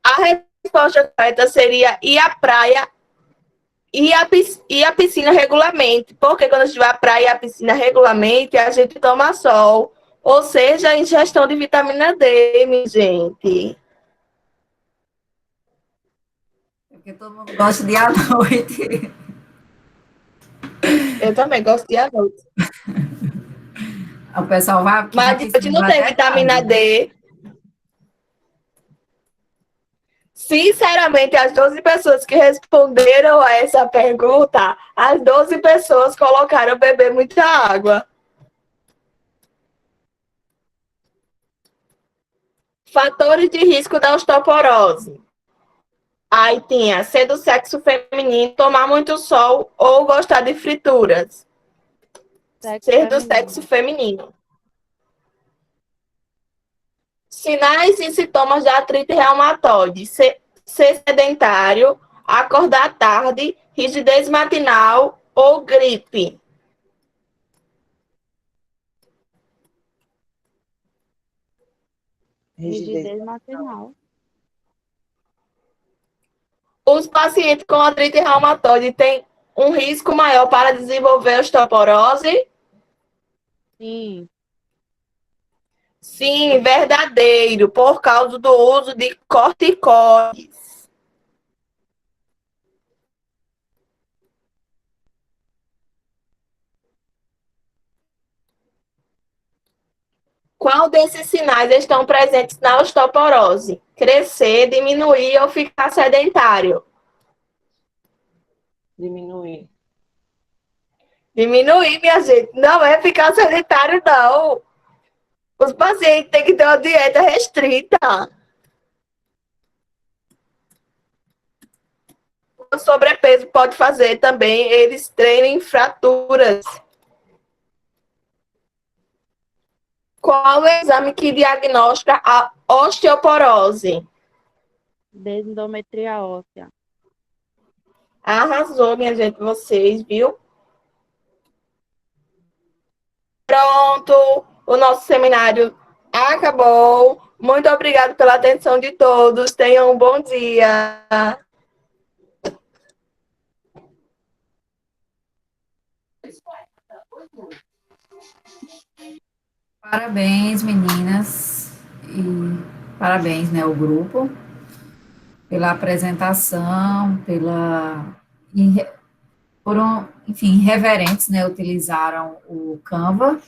a resposta correta seria ir à praia e a piscina regularmente. Porque quando a gente vai à praia e à piscina regularmente, a gente toma sol. Ou seja, ingestão de vitamina D, minha gente. Porque todo mundo gosta de ir à noite. Eu também gosto de à noite. O pessoal vai aqui Mas na de noite piscina não vai tem até vitamina tarde. D. Sinceramente, as 12 pessoas que responderam a essa pergunta, as 12 pessoas colocaram beber muita água. Fatores de risco da osteoporose. Aí tinha ser do sexo feminino, tomar muito sol ou gostar de frituras. Ser do sexo feminino. Sinais e sintomas da artrite reumatoide. Ser sedentário, acordar tarde, rigidez matinal ou gripe. Rigidez matinal. Os pacientes com artrite reumatoide têm um risco maior para desenvolver osteoporose? Sim. Sim, verdadeiro, por causa do uso de corticoides. Qual desses sinais estão presentes na osteoporose? Crescer, diminuir ou ficar sedentário? Diminuir. Diminuir, minha gente. Não é ficar sedentário, não. Os pacientes têm que ter uma dieta restrita. O sobrepeso pode fazer também eles terem fraturas. Qual é o exame que diagnostica a osteoporose? Densitometria óssea. Arrasou, minha gente, vocês, viu? Pronto, o nosso seminário acabou. Muito obrigada pela atenção de todos. Tenham um bom dia. Parabéns, meninas, e parabéns, né, ao grupo, pela apresentação, foram, enfim, reverentes, né, utilizaram o Canva,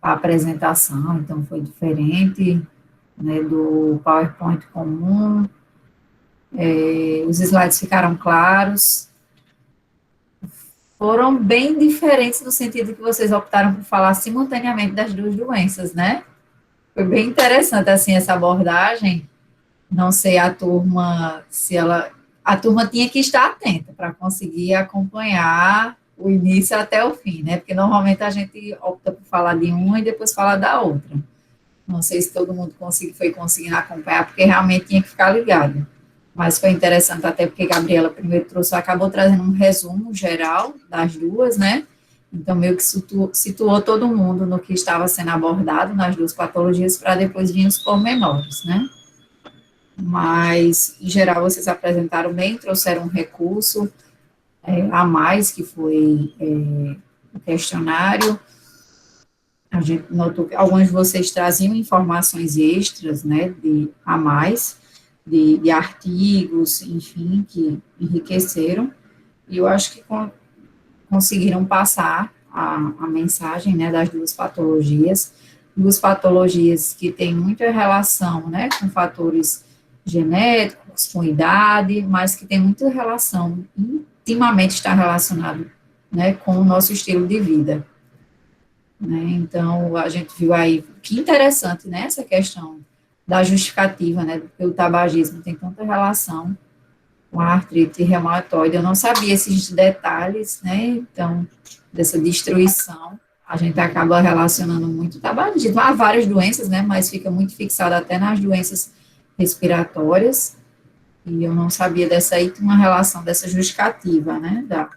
a apresentação, então foi diferente, né, do PowerPoint comum, os slides ficaram claros, foram bem diferentes no sentido que vocês optaram por falar simultaneamente das duas doenças, né? Foi bem interessante, assim, essa abordagem. Não sei a turma, a turma tinha que estar atenta para conseguir acompanhar o início até o fim, né? Porque normalmente a gente opta por falar de uma e depois falar da outra. Não sei se todo mundo foi conseguindo acompanhar, porque realmente tinha que ficar ligado. Mas foi interessante até porque Gabriela primeiro acabou trazendo um resumo geral das duas, né? Então, meio que situou todo mundo no que estava sendo abordado nas duas patologias, para depois vir os pormenores, né? Mas, em geral, vocês apresentaram bem, trouxeram um recurso a mais, que foi o questionário. A gente notou que alguns de vocês traziam informações extras, né, a mais, de artigos, enfim, que enriqueceram, e eu acho que conseguiram passar a mensagem, né, das duas patologias que têm muita relação, né, com fatores genéticos, com idade, mas que tem muita relação, intimamente está relacionado, né, com o nosso estilo de vida, né, então a gente viu aí, que interessante, né, essa questão da justificativa, né, porque o tabagismo tem tanta relação com a artrite reumatoide, eu não sabia esses detalhes, né, então, dessa destruição, a gente acaba relacionando muito o tabagismo, há várias doenças, né, mas fica muito fixado até nas doenças respiratórias, e eu não sabia dessa aí, uma relação dessa justificativa, né, do tabagismo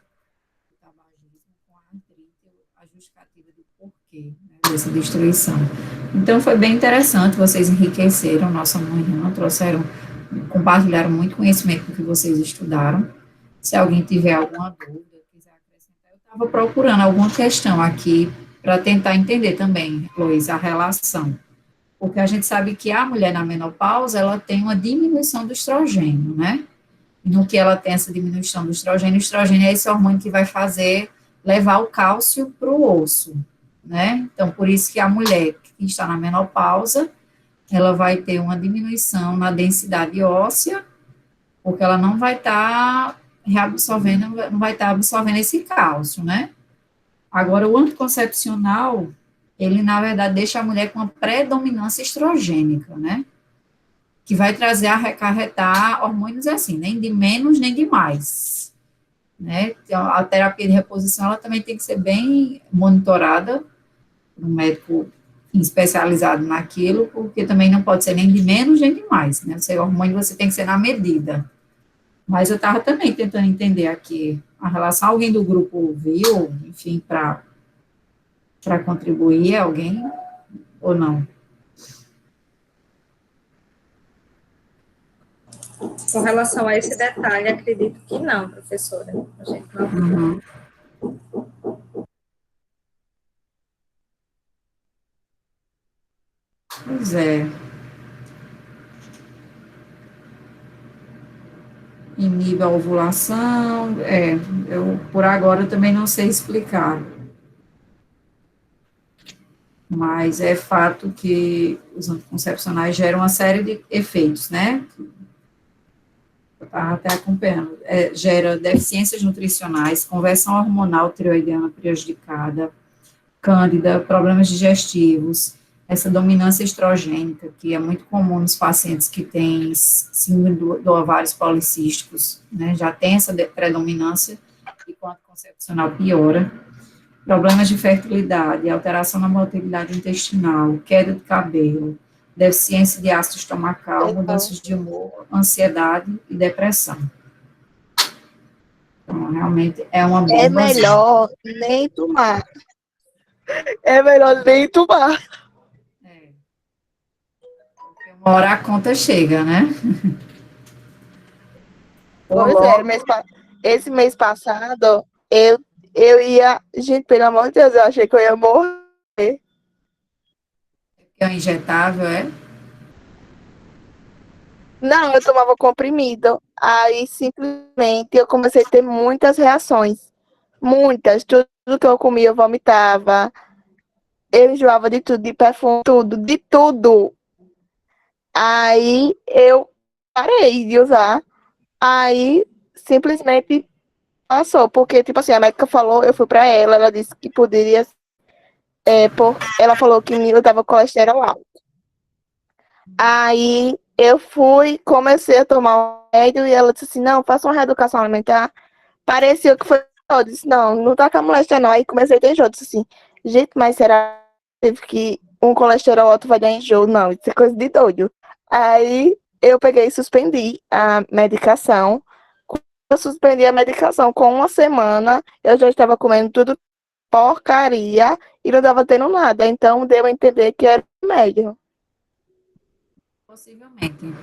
com a artrite, a justificativa do porquê, né, dessa destruição. Então, foi bem interessante, vocês enriqueceram nossa manhã, compartilharam muito conhecimento do que vocês estudaram. Se alguém tiver alguma dúvida, quiser acrescentar, eu estava procurando alguma questão aqui para tentar entender também, Luiz, a relação. Porque a gente sabe que a mulher na menopausa, ela tem uma diminuição do estrogênio, né? E no que ela tem essa diminuição do estrogênio, o estrogênio é esse hormônio que vai levar o cálcio para o osso, né? Então, por isso que a mulher que está na menopausa, ela vai ter uma diminuição na densidade óssea, porque ela não vai estar reabsorvendo, não vai estar absorvendo esse cálcio, né? Agora, o anticoncepcional, ele, na verdade, deixa a mulher com uma predominância estrogênica, né? Que vai acarretar hormônios assim, nem de menos, nem de mais, né? Então, a terapia de reposição, ela também tem que ser bem monitorada, um médico especializado naquilo, porque também não pode ser nem de menos, nem de mais, né? O seu hormônio, você tem que ser na medida. Mas eu estava também tentando entender aqui a relação, alguém do grupo viu, enfim, para contribuir, alguém, ou não? Com relação a esse detalhe, acredito que não, professora. A gente não. Uhum. Pois é. Inibe a ovulação, eu por agora eu também não sei explicar. Mas é fato que os anticoncepcionais geram uma série de efeitos, né? Eu estava até acompanhando. Gera deficiências nutricionais, conversão hormonal tiroidiana prejudicada, cândida, problemas digestivos, essa dominância estrogênica, que é muito comum nos pacientes que têm síndrome do ovários policísticos, né, já tem essa predominância, e com o anticoncepcional piora. problemas de fertilidade, alteração na motilidade intestinal, queda de cabelo, deficiência de ácido estomacal, mudanças de humor, ansiedade e depressão. Então, realmente é uma bomba. É melhor nem tomar. É melhor nem tomar. Uma hora a conta chega, né? Pois é, esse mês passado, eu ia. Gente, pelo amor de Deus, eu achei que eu ia morrer. É um injetável, é? Não, eu tomava comprimido. Aí simplesmente eu comecei a ter muitas reações. Muitas. Tudo que eu comia eu vomitava. Eu enjoava de tudo, de perfume, tudo, de tudo. Aí eu parei de usar. Aí simplesmente passou. Porque, tipo assim, a médica falou, eu fui pra ela disse que poderia. Ela falou que eu tava com colesterol alto. Aí eu fui, comecei a tomar um remédio e ela disse assim, não, faça uma reeducação alimentar. Parecia que foi eu disse, não, não tá com a moléstia não. Aí comecei a ter enjoo, disse assim, gente, mas será que teve que um colesterol alto vai dar enjoo? Não, isso é coisa de doido. Aí eu peguei e suspendi a medicação. Quando eu suspendi a medicação com uma semana, eu já estava comendo tudo porcaria e não estava tendo nada. Então deu a entender que era remédio. Possivelmente.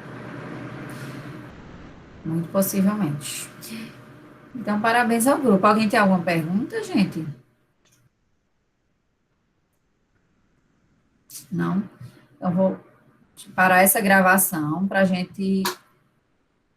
Muito possivelmente. Então, parabéns ao grupo. Alguém tem alguma pergunta, gente? Não? Eu vou parar essa gravação para a gente